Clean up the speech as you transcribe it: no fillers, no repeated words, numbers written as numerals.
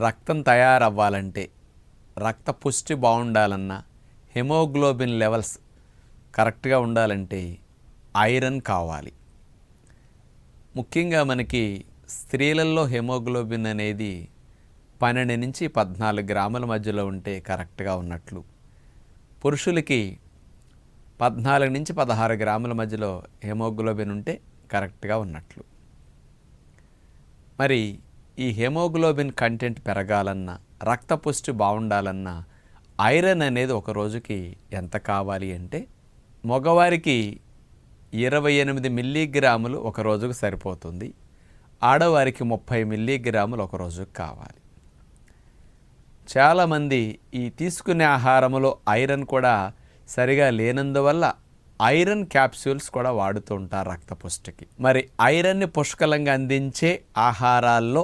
రక్తం తయారవ్వాలంటే, రక్త పుష్టి బాగుండాలన్నా, హెమోగ్లోబిన్ లెవెల్స్ కరెక్ట్గా ఉండాలంటే ఐరన్ కావాలి. ముఖ్యంగా మనకి స్త్రీలలో హెమోగ్లోబిన్ అనేది 12 నుంచి 14 గ్రాముల మధ్యలో ఉంటే కరెక్ట్గా ఉన్నట్లు, పురుషులకి 14 నుంచి 16 గ్రాముల మధ్యలో హెమోగ్లోబిన్ ఉంటే కరెక్ట్గా ఉన్నట్లు. మరి ఈ హెమోగ్లోబిన్ కంటెంట్ పెరగాలన్నా, రక్త పుష్టి బాగుండాలన్నా ఐరన్ అనేది ఒక రోజుకి ఎంత కావాలి అంటే, మగవారికి 28 మిల్లీగ్రాములు ఒక రోజుకు సరిపోతుంది. ఆడవారికి 30 మిల్లీగ్రాములు ఒక రోజుకు కావాలి. చాలామంది ఈ తీసుకునే ఆహారంలో ఐరన్ కూడా సరిగా లేనందువల్ల ఐరన్ క్యాప్సూల్స్ కూడా వాడుతూ ఉంటారు రక్త పుష్టికి. మరి ఐరన్ని పుష్కలంగా అందించే ఆహారాల్లో